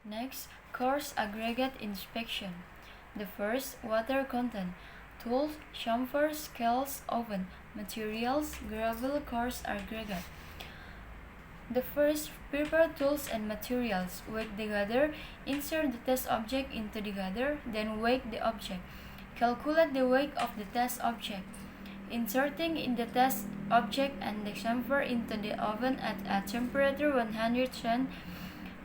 Next, coarse aggregate inspection. The first, water content. Tools, chamfer, scales, oven. Materials, gravel, coarse aggregate. The first, prepare tools and materials. Weight the gather. Insert the test object into the gather, then weigh the object. Calculate the weight of the test object. Inserting in the test object and the chamfer into the oven at a temperature 110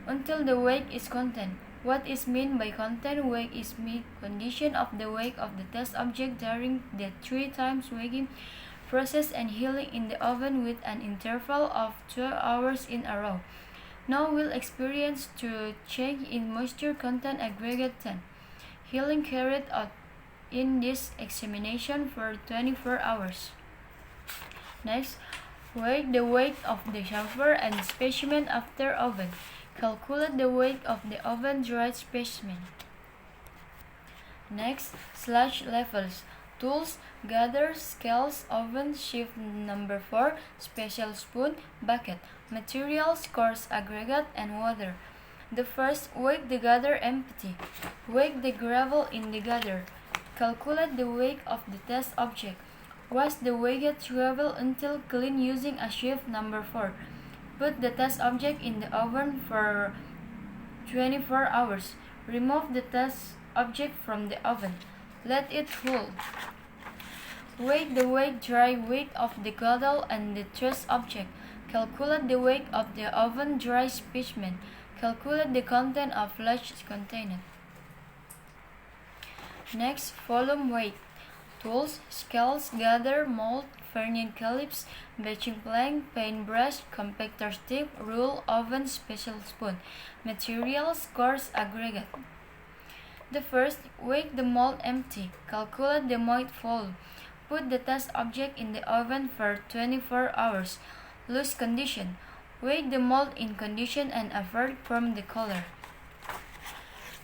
until the weight is content. What is meant by content? Weight is mean condition of the weight of the test object during the 3 times weighing process and healing in the oven with an interval of 12 hours in a row. Now we'll experience to change in moisture content aggregate 10. Healing carried out in this examination for 24 hours. Next, weigh the weight of the chamfer and specimen after oven. Calculate the weight of the oven dried specimen. Next, slash levels. Tools, gather, scales, oven, shift number 4, special spoon, bucket. Materials, coarse aggregate, and water. The first, weigh the gather empty. Weigh the gravel in the gather. Calculate the weight of the test object. Wash the weighed gravel until clean using a shift number 4. Put the test object in the oven for 24 hours. Remove the test object from the oven. Let it cool. Weigh the weight dry weight of the gather and the test object. Calculate the weight of the oven dry specimen. Calculate the content of flash container. Next, volume weight. Tools, scales, gather, mold, vernier clips, batching plank, paintbrush, compactor stick, rule, oven, special spoon. Materials, coarse aggregate. The first, weigh the mold empty. Calculate the mold volume. Put the test object in the oven for 24 hours. Loose condition. Weigh the mold in condition and avert from the color.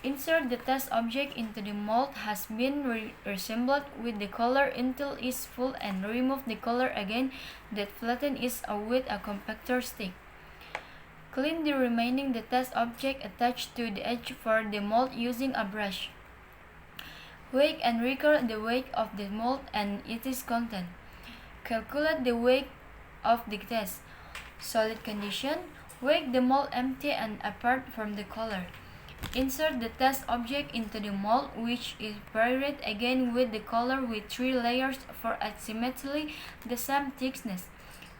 Insert the test object into the mold has been reassembled with the color until it is full and remove the color again that flatten it out with a compactor stick. Clean the remaining the test object attached to the edge for the mold using a brush. Weigh and record the weight of the mold and its content. Calculate the weight of the test. Solid condition. Weigh the mold empty and apart from the color. Insert the test object into the mold, which is buried again with the color with 3 layers for approximately the same thickness.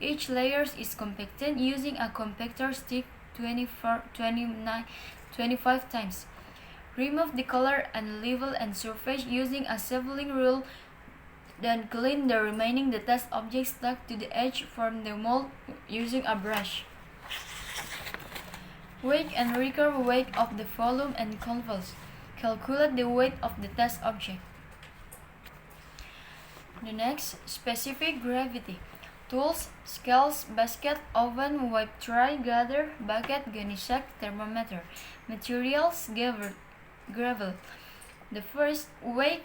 Each layer is compacted using a compactor stick 25 times. Remove the color and level and surface using a settling rule. Then clean the remaining the test object stuck to the edge from the mold using a brush. Weigh and record weight of the volume and converse. Calculate the weight of the test object. The next, specific gravity. Tools, scales, basket, oven, wipe tray, gather, bucket, gunny sack, thermometer. Materials, gravel. The first, weigh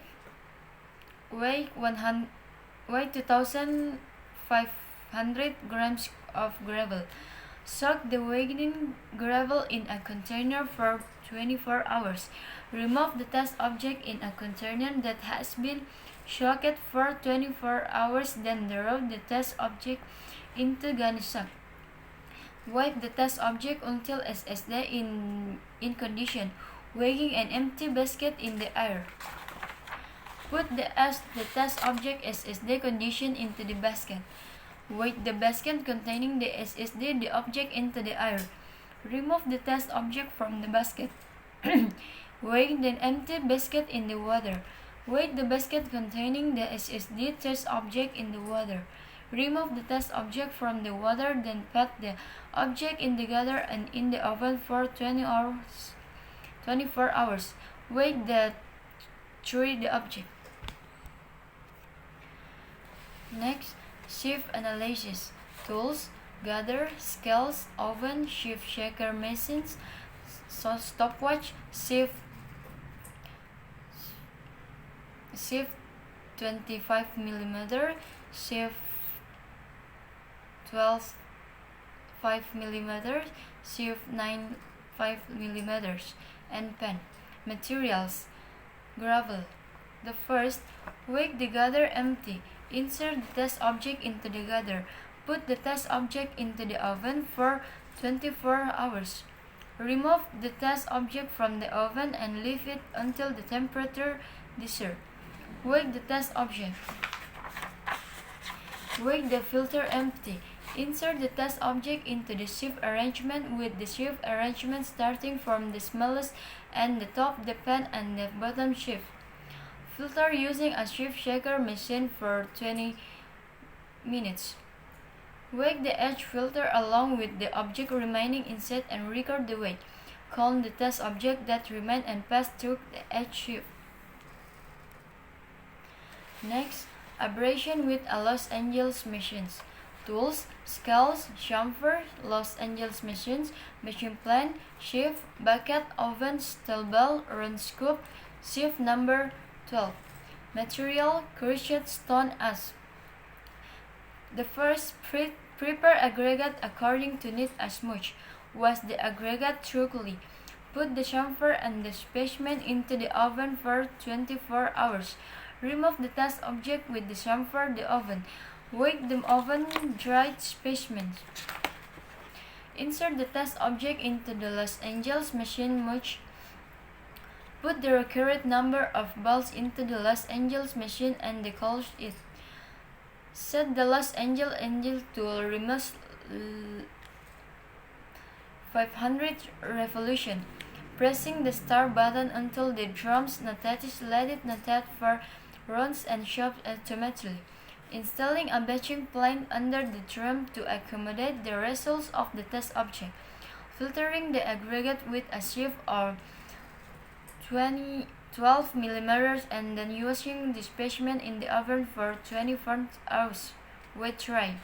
2,500 grams of gravel. Soak the weighing gravel in a container for 24 hours. Remove the test object in a container that has been soaked for 24 hours, then drop the test object into gunny sack. Wipe the test object until SSD in condition, weighing an empty basket in the air. Put the test object SSD condition into the basket. Weight the basket containing the SSD the object into the air. Remove the test object from the basket. Weigh the empty basket in the water. Weigh the basket containing the SSD test object in the water. Remove the test object from the water, then put the object in the gather and in the oven for 24 hours. Weigh the object. Next, shift analysis. Tools, gather, scales, oven, shift shaker machines, stopwatch, shift 25 mm, shift 12 5 mm, shift 9 5 mm, and pen. Materials: gravel. The first, wake the gather empty. Insert the test object into the gather. Put the test object into the oven for 24 hours. Remove the test object from the oven and leave it until the temperature desired. Wake the test object. Wake the filter empty. Insert the test object into the shift arrangement with the shift arrangement starting from the smallest and the top, the pen, and the bottom shift. Filter using a shift shaker machine for 20 minutes. Wake the edge filter along with the object remaining inside and record the weight. Count the test object that remain and pass through the edge shift. Next, abrasion with a Los Angeles machines. Tools: scales, chamfer, Los Angeles machines, machine plan, shift, bucket, oven, steel bell, round scoop, shift number 12. Material: cruciate stone ash. The first, prepare aggregate according to need as much. Wash the aggregate thoroughly. Put the chamfer and the specimen into the oven for 24 hours. Remove the test object with the chamfer, the oven. Wake the oven dried specimens. Insert the test object into the Los Angeles machine much. Put the required number of balls into the Los Angeles machine and decouple it. Set the Los Angeles engine to almost 500 revolution. Pressing the start button until the drums notate, let it notate for runs and stops automatically. Installing a batching plane under the drum to accommodate the results of the test object. Filtering the aggregate with a sieve or 12 mm and then using the specimen in the oven for 24 hours. Wait try.